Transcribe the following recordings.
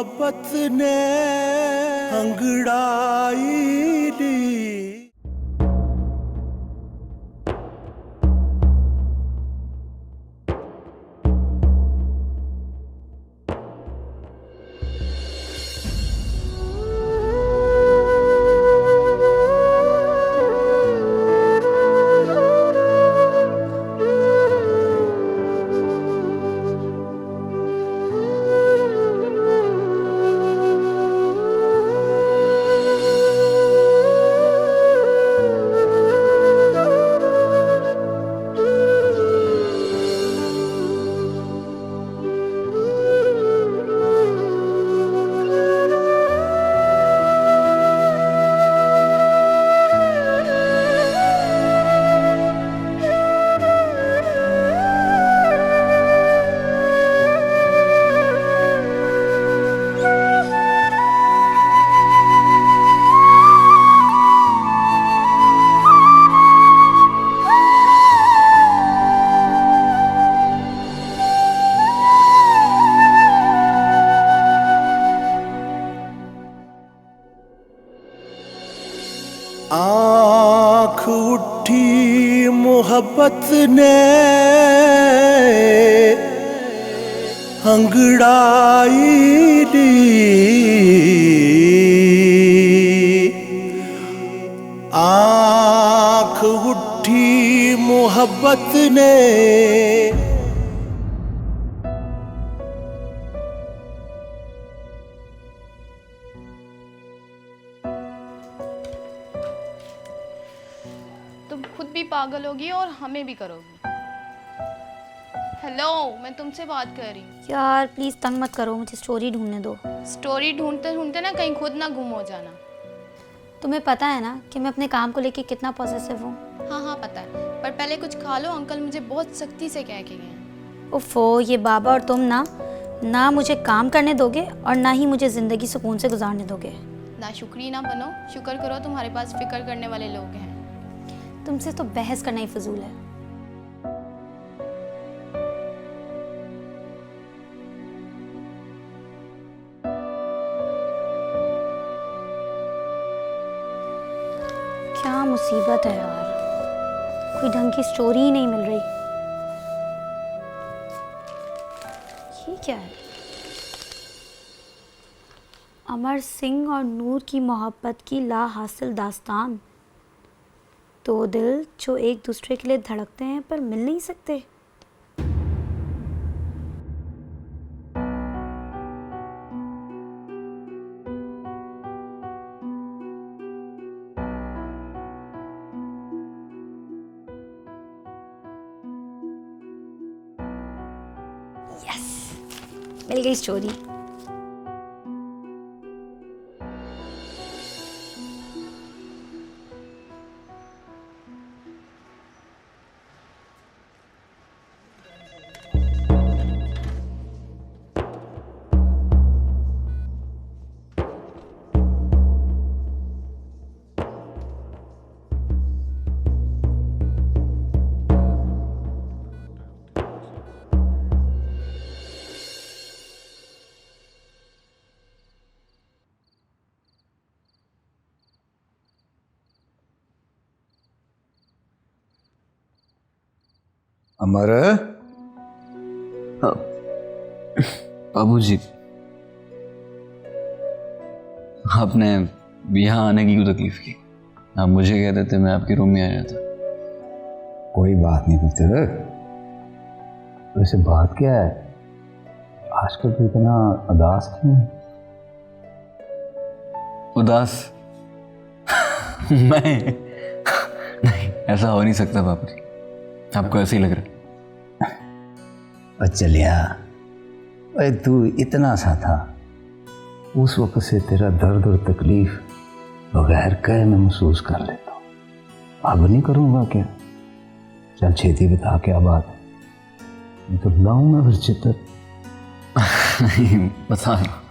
मोहब्बत ने अंगड़ाई दी। आँख उठी मोहब्बत ने अंगड़ाई दी। आँख उठी मोहब्बत ने तुम खुद भी पागल होगी और हमें भी करोगी। हेलो, मैं तुमसे बात कर रही हूँ। यार प्लीज़ तंग मत करो, मुझे स्टोरी ढूंढने दो। स्टोरी ढूंढते ढूंढते ना कहीं खुद ना गुम हो जाना। तुम्हें पता है ना कि मैं अपने काम को लेके कितना पॉसेसिव हूँ। हाँ हाँ पता है, पर पहले कुछ खा लो। अंकल मुझे बहुत सख्ती से कह के गए हैं। ओफो, ये बाबा और तुम ना मुझे काम करने दोगे और ना ही मुझे ज़िंदगी सुकून से गुजारने दोगे। ना शुक्री ना बनो, शुक्र करो तुम्हारे पास फिक्र करने वाले लोग हैं। तुमसे तो बहस करना ही फजूल है। क्या मुसीबत है यार, कोई ढंग की स्टोरी ही नहीं मिल रही। ये क्या है? अमर सिंह और नूर की मोहब्बत की ला हासिल दास्तान। दो दिल जो एक दूसरे के लिए धड़कते हैं पर मिल नहीं सकते। यस, मिल गई स्टोरी। अमर, बाबूजी, आपने यहाँ आने की क्यों तकलीफ की? आप मुझे कह देते, मैं आपके रूम में आ जाता। कोई बात नहीं पुत्र। वैसे बात क्या है, आजकल तो इतना उदास क्यों है? उदास? मैं नहीं, ऐसा हो नहीं सकता बाबूजी, आपको ऐसे ही लग रहा। चलिया, अरे तू इतना सा था, उस वक्त से तेरा दर्द और तकलीफ बगैर कहे मैं महसूस कर लेता हूँ। अब नहीं करूँगा क्या? चल छेती बता क्या बात है, मैं तो लाऊं मैं फिर चित्र। नहीं बता रहा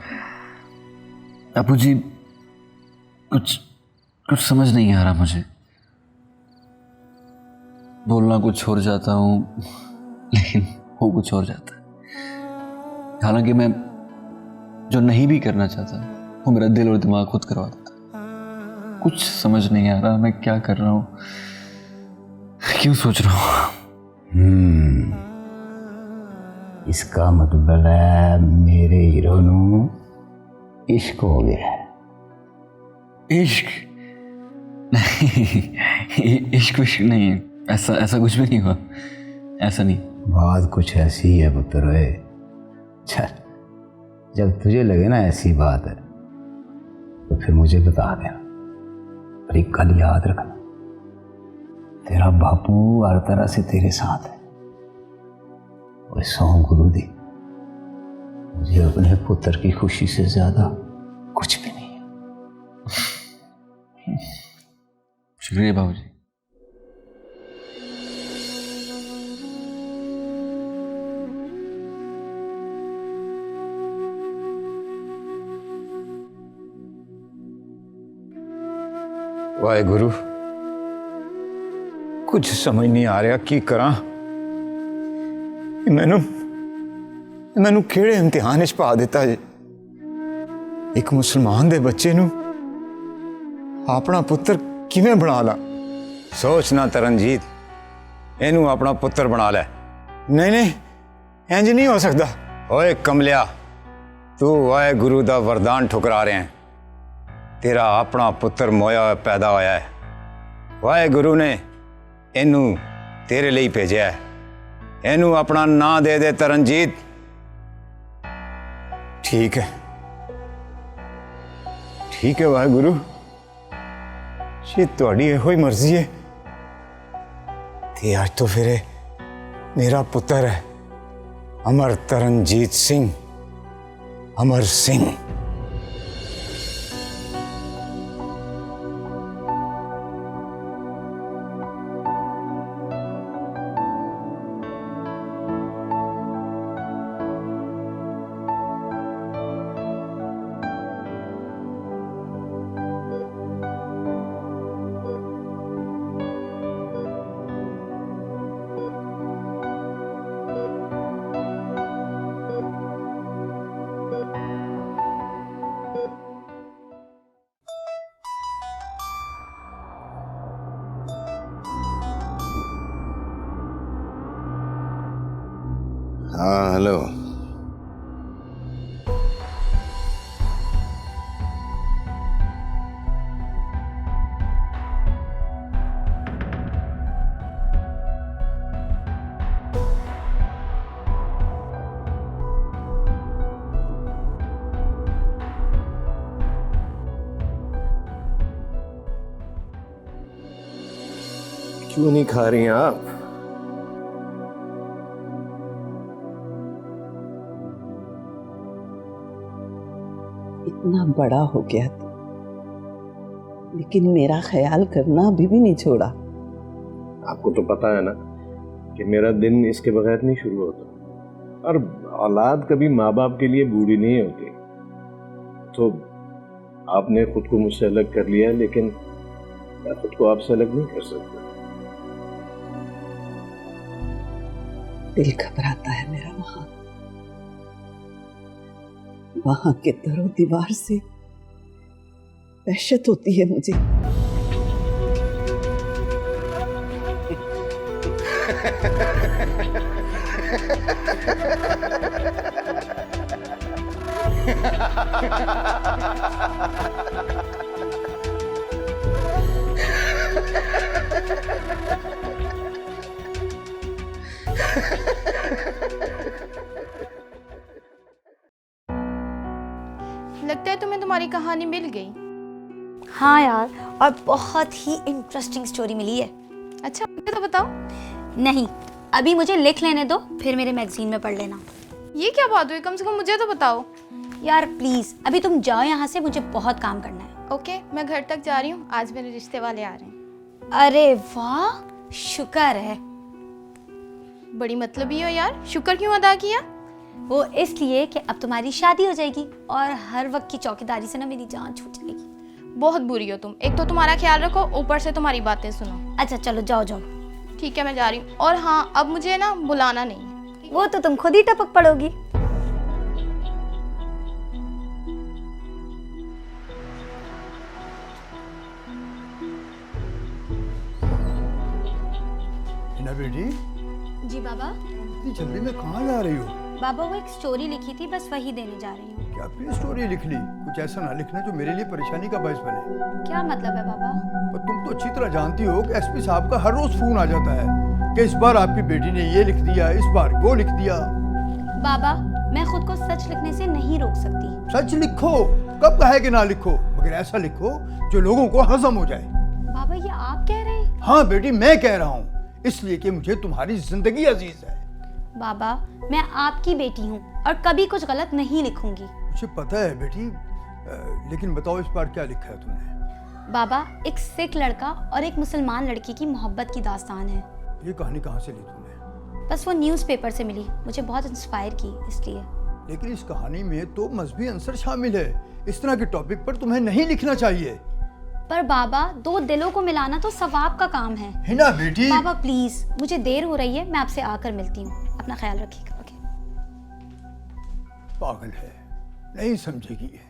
बाबूजी, कुछ समझ नहीं आ रहा मुझे। बोलना कुछ और जाता हूँ लेकिन हो कुछ और जाता है। हालांकि मैं जो नहीं भी करना चाहता वो मेरा दिल और दिमाग खुद करवा देता। कुछ समझ नहीं आ रहा मैं क्या कर रहा हूँ, क्यों सोच रहा हूँ। इसका मतलब है मेरे हीरो नू इश्क हो गया है। इश्क नहीं, इश्क विश्क नहीं है, ऐसा कुछ भी नहीं हुआ, ऐसा नहीं। बात कुछ ऐसी है पुत्र। ओए चल, जब तुझे लगे ना ऐसी बात है तो फिर मुझे बता देना। पर एक गल याद रखना, तेरा बापू हर तरह से तेरे साथ है। और सौ गुरु दी, मुझे अपने पुत्र की खुशी से ज्यादा कुछ भी नहीं है। शुक्रिया बाबूजी। वाहे गुरु, कुछ समझ नहीं आ रहा की करा। मैनू किहड़े इम्तिहान विच पा दिता जे। एक मुसलमान दे बच्चे नू अपना पुत्र किवें बना ला। सोचना तरनजीत, इनू अपना पुत्र बना लै। नहीं नहीं, इंज नहीं हो सकता। ओए कमलिया, तू वाहे गुरु दा वरदान ठुकरा रहे हैं। तेरा अपना पुत्र मोया पैदा होया है। वाहे गुरु ने इनू तेरे लिए भेजा है। इनू अपना नाम दे दे तरनजीत। ठीक है, ठीक है वाहे गुरु, ये तुहाड़ी इहो ही मर्जी है। ते अज तो फिर मेरा पुत्र है अमर तरनजीत सिंह, अमर सिंह। हाँ हेलो। क्यों नहीं खा रही हैं आप? इतना बड़ा हो गया था, लेकिन मेरा ख्याल करना अभी भी नहीं छोड़ा। आपको तो पता है ना कि मेरा दिन इसके बगैर नहीं शुरू होता। और औलाद कभी माँ बाप के लिए बूढ़ी नहीं होती। तो आपने खुद को मुझसे अलग कर लिया, लेकिन मैं खुद को आपसे अलग नहीं कर सकता। दिल घबराता है मेरा। वहां के दरो दीवार से वहशत होती है मुझे। लगता है तुम्हें तुम्हारी कहानी मिल गई। हाँ यार, और बहुत ही इंटरेस्टिंग स्टोरी मिली है। अच्छा मुझे तो बताओ। नहीं, अभी मुझे लिख लेने दो, फिर मेरे मैगजीन में पढ़ लेना। ये क्या बात हुई, कम से कम मुझे तो बताओ। यार प्लीज अभी तुम जाओ यहाँ से, मुझे बहुत काम करना है। ओके, मैं घर तक जा रही हूँ, आज मेरे रिश्ते वाले आ रहे हैं। अरे वाह, शुक्र है। बड़ी मतलबी हो यार, शुक्र क्यों अदा किया? वो इसलिए कि अब तुम्हारी शादी हो जाएगी और हर वक्त की चौकीदारी से ना मेरी जान छूट जाएगी। बहुत बुरी हो तुम, एक तो तुम्हारा ख्याल रखो, ऊपर से तुम्हारी बातें सुनो। अच्छा चलो जाओ जाओ। ठीक है मैं जा रही हूँ। और हाँ, अब मुझे ना बुलाना नहीं। वो तो तुम खुद ही टपक पड़ोगी। है बेटी? जी बाबा। इतनी जल्दी में कहाँ जा रही हो? बाबा वो एक स्टोरी लिखी थी, बस वही देने जा रही हूँ। क्या फिर स्टोरी लिख ली? कुछ ऐसा ना लिखना जो मेरे लिए परेशानी का बायस बने। क्या मतलब है बाबा? पर तुम तो अच्छी तरह जानती हो कि एसपी साहब का हर रोज फोन आ जाता है कि इस बार आपकी बेटी ने ये लिख दिया, इस बार वो लिख दिया। बाबा मैं खुद को सच लिखने से नहीं रोक सकती। सच लिखो, कब कहा है कि ना लिखो, मगर ऐसा लिखो जो लोगों को हजम हो जाए। बाबा ये आप कह रहे हैं? हाँ बेटी मैं कह रहा हूँ, इसलिए कि मुझे तुम्हारी जिंदगी अजीज है। बाबा मैं आपकी बेटी हूँ और कभी कुछ गलत नहीं लिखूंगी। मुझे पता है बेटी, लेकिन बताओ इस बार क्या लिखा है तुमने? बाबा एक सिख लड़का और एक मुसलमान लड़की की मोहब्बत की दास्तान है। ये कहानी कहाँ से ली तुमने? बस वो न्यूज़पेपर से मिली, मुझे बहुत इंस्पायर की इसलिए। लेकिन इस कहानी में तो मजहबी अंसर शामिल है, इस तरह के टॉपिक पर तुम्हें नहीं लिखना चाहिए। पर बाबा दो दिलों को मिलाना तो सवाब का काम है ना बेटी? बाबा प्लीज, मुझे देर हो रही है, मैं आपसे आकर मिलती हूँ, अपना ख्याल रखिएगा। ओके। पागल है, नहीं समझेगी ये।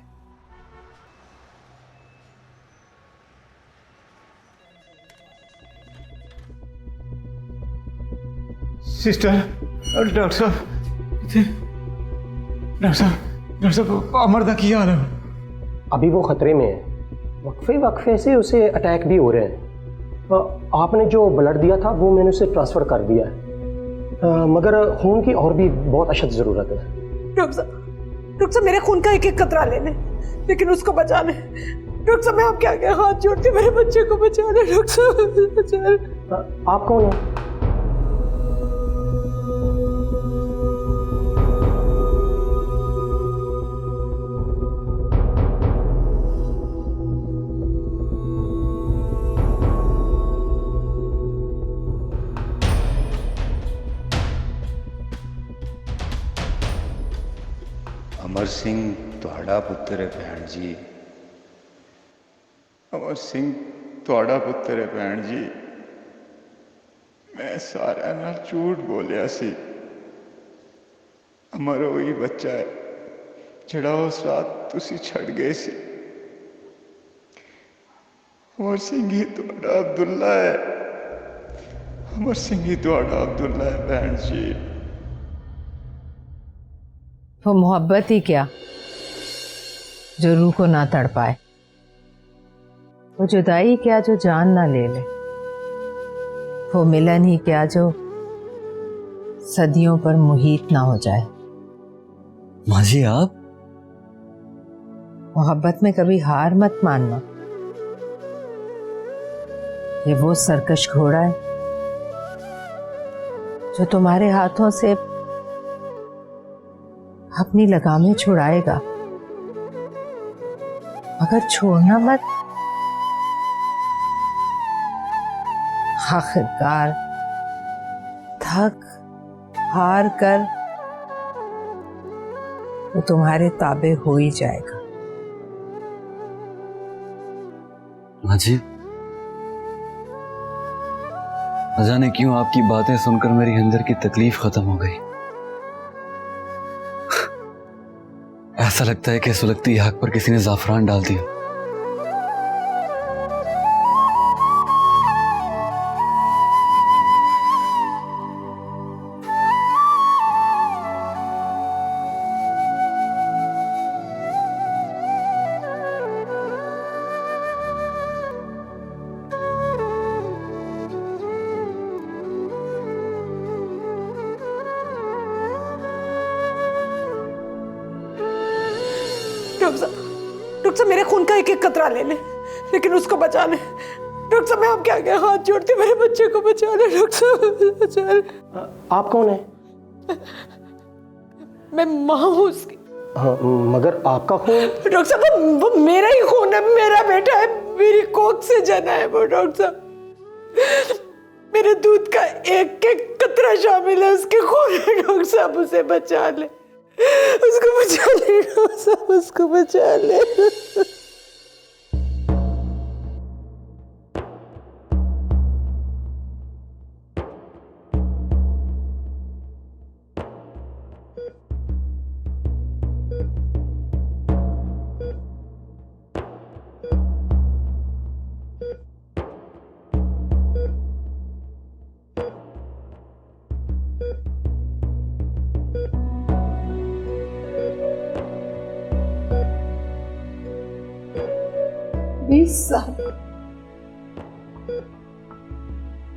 सिस्टर, डॉक्टर साहब अमर दा की हाल है? अभी वो खतरे में है, वक्फे वक्फे से उसे अटैक भी हो रहे हैं। आपने जो ब्लड दिया था वो मैंने उसे ट्रांसफ़र कर दिया है, मगर खून की और भी बहुत अशद ज़रूरत है। डॉक्टर साहब मेरे खून का एक एक कतरा ले लें, लेकिन उसको बचा लें। डॉक्टर साहब मैं आपके आगे हाथ जोड़ती हूँ, मेरे बच्चे को बचा लें डॉक्टर साहब, बचा लें। आप कौन हैं? अमर सिंह तुहाड़ा पुत्र है भैन जी। अमर सिंह तुहाड़ा पुत्र है भैन जी। मैं सारा नाल झूठ बोलिया सी। अमर वही बच्चा है जड़ा उस रात तुसी छड़ गए सी। अमर सिंह ही तुहाड़ा अब्दुल्ला है। अमर सिंह ही तुहाड़ा अब्दुल्ला है भैन जी। वो मोहब्बत ही क्या जो रूह को ना तड़ पाए, वो जुदाई क्या जो जान ना ले ले, वो मिलन ही क्या जो सदियों पर मुहीत ना हो जाए। माँ जी आप? मोहब्बत में कभी हार मत मानना। ये वो सरकश घोड़ा है जो तुम्हारे हाथों से अपनी लगामें छुड़ाएगा, मगर छोड़ना मत। आखिरकार थक हार कर वो तुम्हारे ताबे हो ही जाएगा। माँ जी, न जाने क्यों आपकी बातें सुनकर मेरी अंदर की तकलीफ खत्म हो गई। ऐसा लगता है कि सुलगती आग पर किसी ने जाफरान डाल दिया। डॉक्टर साहब मेरे खून का एक एक कतरा ले लें, लेकिन उसको बचा लें। डॉक्टर साहब मैं आपके आगे हाथ जोड़ती हूँ, मेरे बच्चे को बचा लें डॉक्टर साहब, बचा लें। आप कौन हैं? मैं माँ हूँ उसकी। हाँ, मगर आपका खून? डॉक्टर साहब वो मेरा ही खून है, मेरा बेटा है, मेरी कोख से जना है वो। डॉक्टर साहब मेरे दूध का एक एक कतरा शामिल है उसके खून में। डॉक्टर साहब उसे बचा ले, उसको बचा ले डॉक्टर साहब, उसको बचा ले।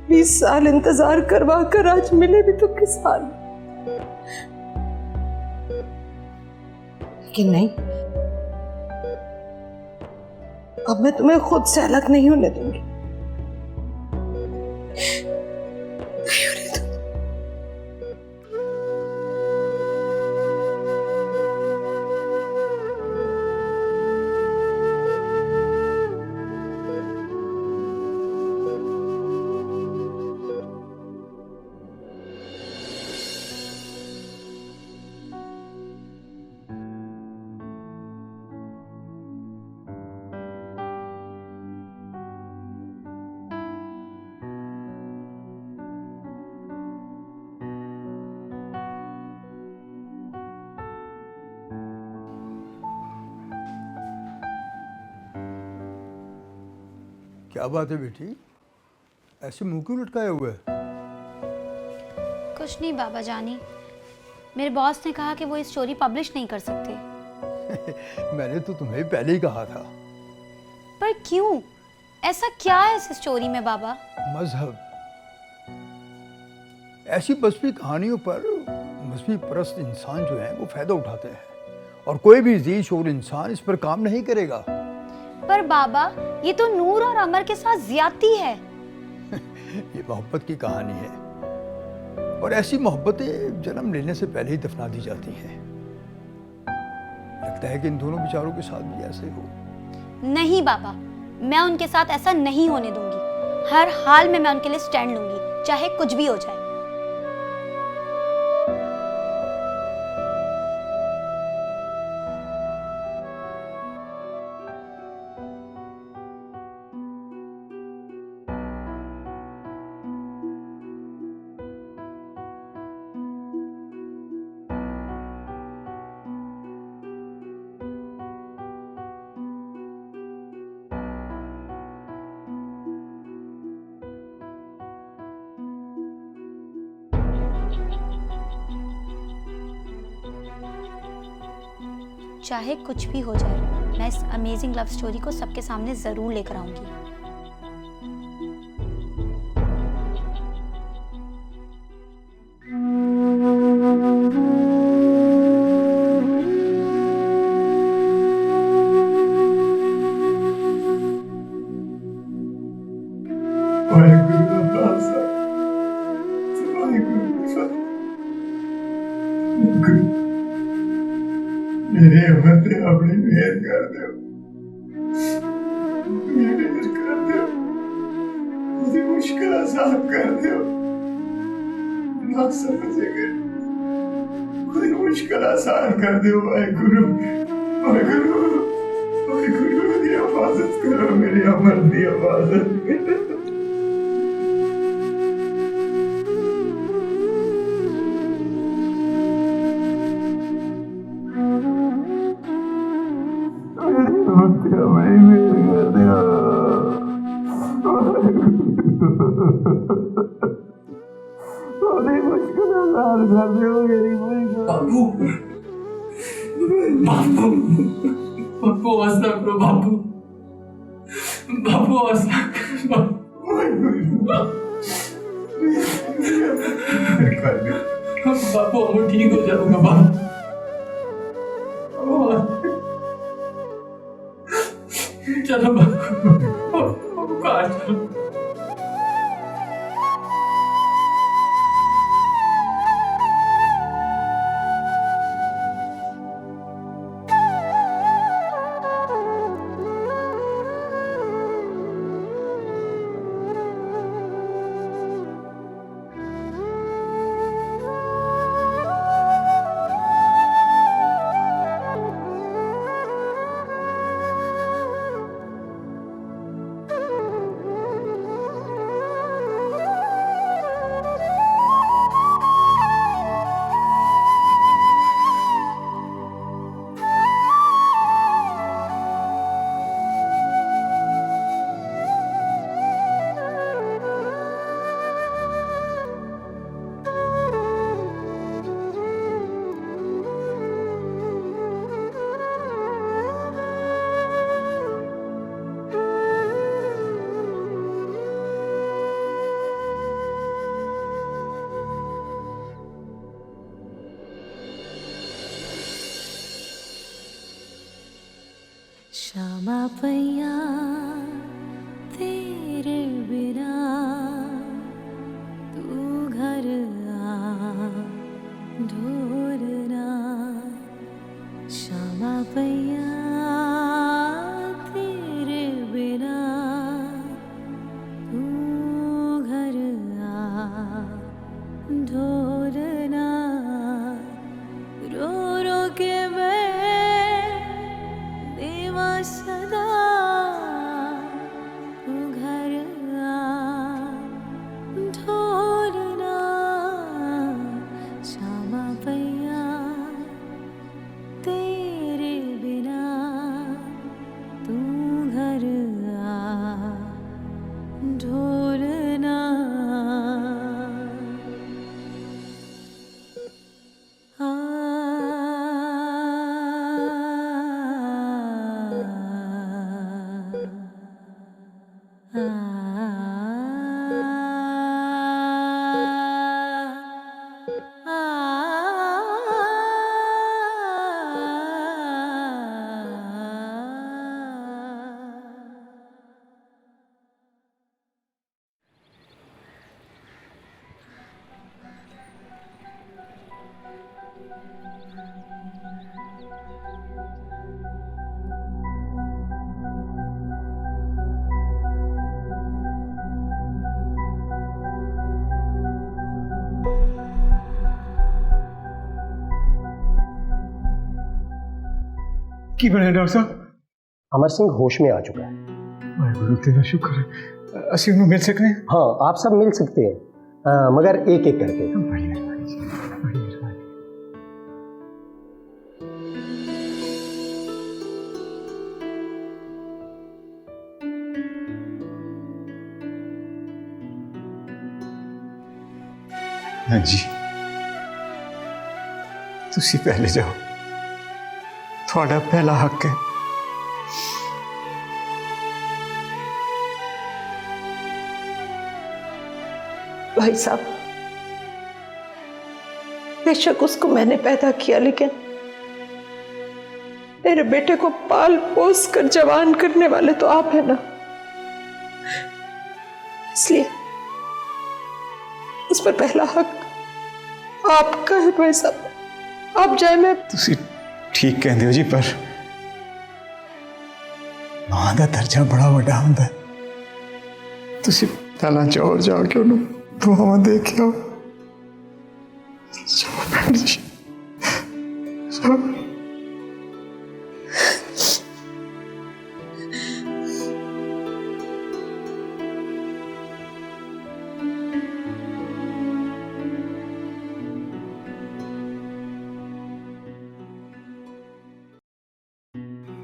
20 साल इंतजार करवा कर आज मिले भी तो किस हाल। लेकिन नहीं, अब मैं तुम्हें खुद से अलग नहीं होने दूंगी। क्या बात है बेटी, ऐसे मुंह क्यों लटकाया हुआ है? कुछ नहीं बाबा जानी, मेरे बॉस ने कहा कि वो इस स्टोरी पब्लिश नहीं कर सकते। मैंने तो तुम्हें पहले ही कहा था। पर क्यों? ऐसा क्या है इस स्टोरी में बाबा? मजहब। ऐसी मजहबी कहानियों पर मजहबी परस्त इंसान जो है वो फायदा उठाते हैं, और कोई भी जी शोर इंसान इस पर काम नहीं करेगा। पर बाबा, ये तो नूर और अमर के साथ ज्यादती है। ये मोहब्बत की कहानी है, और ऐसी मोहब्बतें जन्म लेने से पहले ही दफना दी जाती हैं। लगता है कि इन दोनों बेचारों के साथ भी ऐसे हो। नहीं बाबा, मैं उनके साथ ऐसा नहीं होने दूंगी। हर हाल में मैं उनके लिए स्टैंड लूंगी, चाहे कुछ भी हो जाए। चाहे कुछ भी हो जाए, मैं इस अमेजिंग लव स्टोरी को सबके सामने जरूर लेकर आऊंगी। मेरे अमर ते अपनी मेहर कर दो, मेहर कर दो, मुझे मुश्किल आसान कर दो। ना समझेगा, मुझे मुश्किल आसान कर दो। वाहेगुरु, वाहेगुरु, वाहेगुरु, मेरी हिफाजत करो, मेरे अमर की हिफाजत करो। बाबू, बाबू, बाबू हौसला करो बाबू, बाबू हौसला करो। बाबू हम ठीक हो जाऊंगा बाबू। चलो बाबू, कहाँ चलो? श्यामा पैया तेरे बिना तू घर आ ढोलना। श्यामा पैया तेरे बिना तू घर आ ढोलना। रो रो के मैं देवा सदा तू घर आ ढोलना। श्यामा पैया तेरे बिना तू घर आ ढोलना। की बने डॉक्टर साहब? अमर सिंह होश में आ चुका है। वाहेगुरु तेरा शुक्र है। असी उन्हें मिल सकते हैं? हाँ, आप सब मिल सकते हैं, मगर एक एक करके। हाँ जी, तुसी पहले जाओ, थोड़ा पहला हक है। भाई साहब, बेशक उसको मैंने पैदा किया, लेकिन मेरे बेटे को पाल पोस कर जवान करने वाले तो आप हैं ना, इसलिए उस पर पहला हक आपका है। भाई साहब आप जाए, मैं तुसी ठीक कहते हो जी, पर मां दा दर्जा बड़ा वड्डा हुंदा है। तुसी पहला चौर जाके उन्हें दुआवां दे के आओ। जाओ भैन जी, जाओ।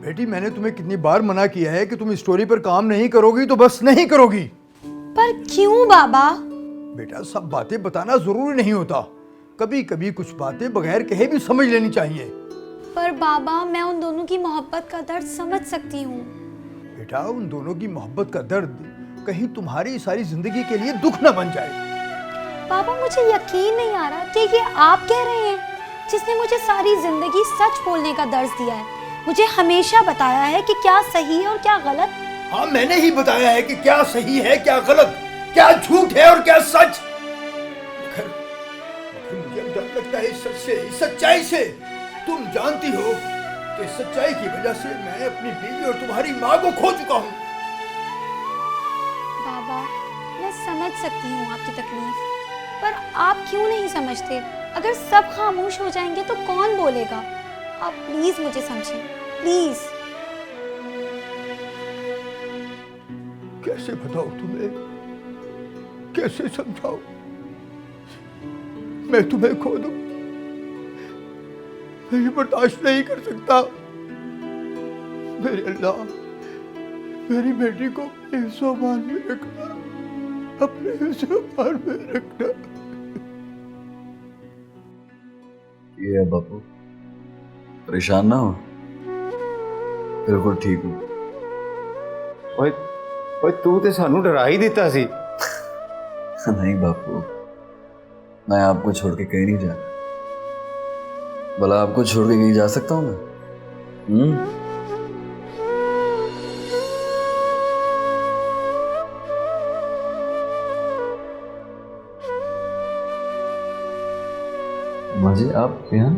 बेटी, मैंने तुम्हें कितनी बार मना किया है कि तुम इस स्टोरी पर काम नहीं करोगी तो बस नहीं करोगी। पर क्यों बाबा? बेटा, सब बातें बताना जरूरी नहीं होता, कभी कभी कुछ बातें बगैर कहे भी समझ लेनी चाहिए। पर बाबा, मैं उन दोनों की मोहब्बत का दर्द समझ सकती हूँ। बेटा, उन दोनों की मोहब्बत का दर्द कहीं तुम्हारी सारी जिंदगी के लिए दुख न बन जाए। बाबा, मुझे यकीन नहीं आ रहा कि ये आप कह रहे हैं, जिसने मुझे सारी जिंदगी सच बोलने का दर्द दिया है, मुझे हमेशा बताया है कि क्या सही है और क्या गलत। हाँ, मैंने ही बताया है कि क्या सही है क्या गलत, क्या झूठ है और क्या सच। मुझे डर लगता है इस सच से, इस सच्चाई से। तुम जानती हो कि सच्चाई की वजह से मैं अपनी बीवी और तुम्हारी माँ को खो चुका हूँ। बाबा, मैं समझ सकती हूँ आपकी तकलीफ, पर आप क्यों नहीं समझते? अगर सब खामोश हो जाएंगे तो कौन बोलेगा? आप प्लीज मुझे समझें, प्लीज। कैसे बताऊं तुम्हें, कैसे समझाऊं? मैं तुम्हें खो दूं, मैं ये बर्दाश्त नहीं कर सकता। मेरे अल्लाह, मेरी बेटी को अपने सामान में रखना, अपने सामान में रखना। ये है बापू, परेशान ना हो, बिल्कुल ठीक हूँ। ओए तू तो सानू डरा ही देता सी। नहीं बापू, मैं आपको छोड़ के कहीं नहीं जा। भला आपको छोड़ के कहीं जा सकता हूँ मैं? माँ जी आप यहाँ?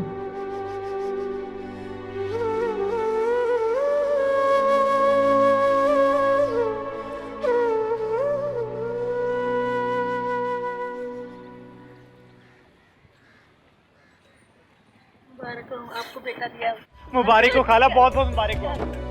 आपको बेटा दिया। मुबारक हो खाला, बहुत बहुत मुबारक हो।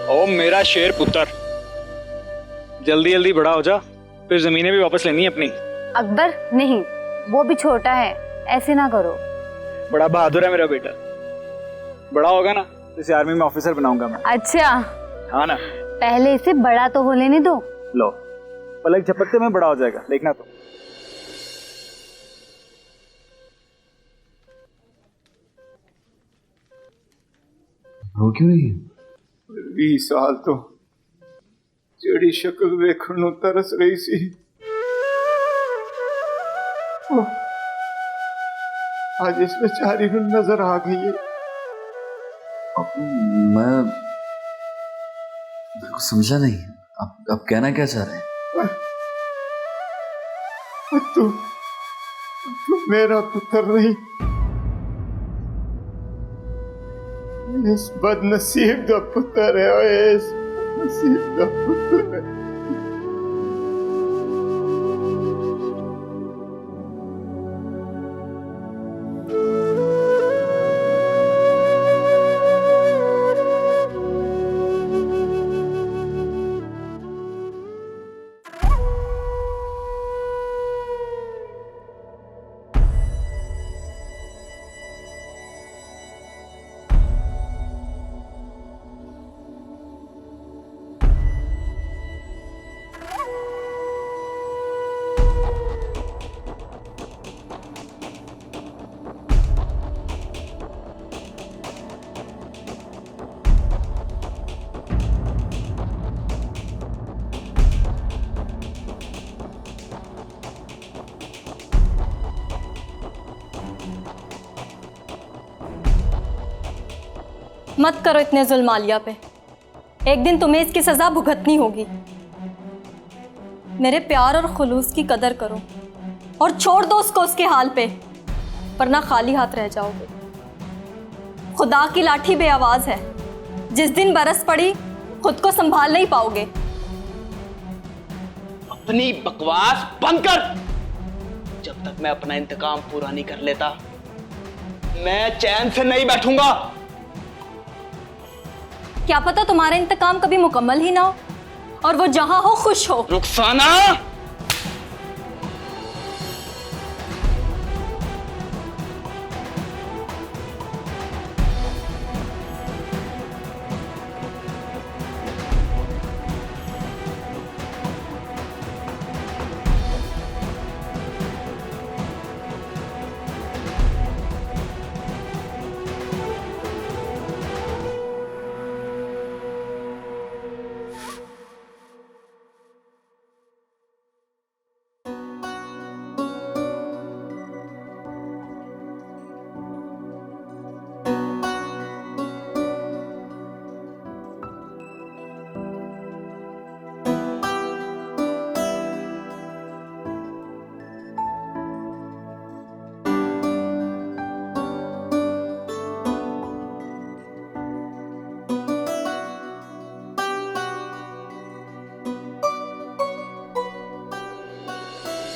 ओ मेरा शेर पुत्र, जल्दी जल्दी बड़ा हो जा, फिर जमीनें भी वापस लेनी है अपनी। अकबर नहीं, वो भी छोटा है, ऐसे ना करो। बड़ा बहादुर है मेरा बेटा, बड़ा होगा ना तो इसे आर्मी में ऑफिसर बनाऊंगा मैं। अच्छा हाँ ना, पहले इसे बड़ा तो हो लेने दो। लो पलक झपकते में बड़ा हो जाएगा, देखना तो। रो क्यों रही है? 20 साल तो जेड़ी शक्ल वेखण नूं तरस रही सी, आज इस बेचारी नूं नजर आ गई है। मैं कुछ समझा नहीं, आप कहना क्या चाह रहे हैं? तू मेरा पुत्र नहीं, इस बदनसीब दा पुत्र है। ओए इस बदनसीब दा पुत्र है। मत करो इतने जुल्म आलिया पे, एक दिन तुम्हें इसकी सजा भुगतनी होगी। मेरे प्यार और खुलूस की कदर करो और छोड़ दो उसको उसके हाल पे, वरना खाली हाथ रह जाओगे। खुदा की लाठी बेआवाज है, जिस दिन बरस पड़ी खुद को संभाल नहीं पाओगे। अपनी बकवास बंद कर। जब तक मैं अपना इंतकाम पूरा नहीं कर लेता मैं चैन से नहीं बैठूंगा। क्या पता तुम्हारा इंतकाम कभी मुकम्मल ही ना हो और वो जहां हो खुश हो। रुखसाना,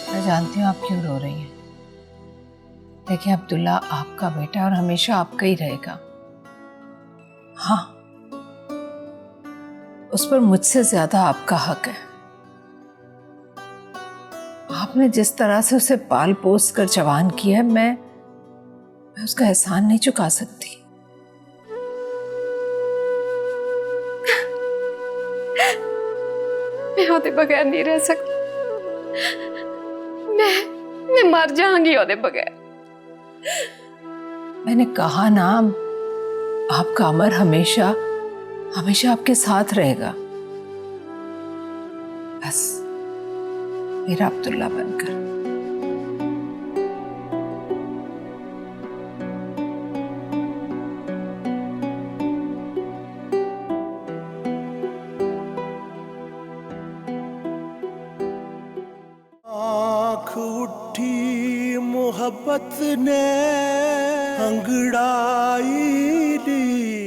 मैं जानती हूँ आप क्यों रो रही हैं। देखिए अब्दुल्ला आपका बेटा और हमेशा आपका ही रहेगा। हाँ, उस पर मुझसे ज्यादा आपका हक है। आपने जिस तरह से उसे पाल पोस कर जवान किया है, मैं उसका एहसान नहीं चुका सकती। मैं ओदे बगैर नहीं रह सकती। मैं मर जाऊंगी ओदे बगैर। मैंने कहा ना, आपका अमर हमेशा हमेशा आपके साथ रहेगा। बस मेरा अब्दुल्ला बनकर। आँख उठी मोहब्बत ने अंगड़ाई दी।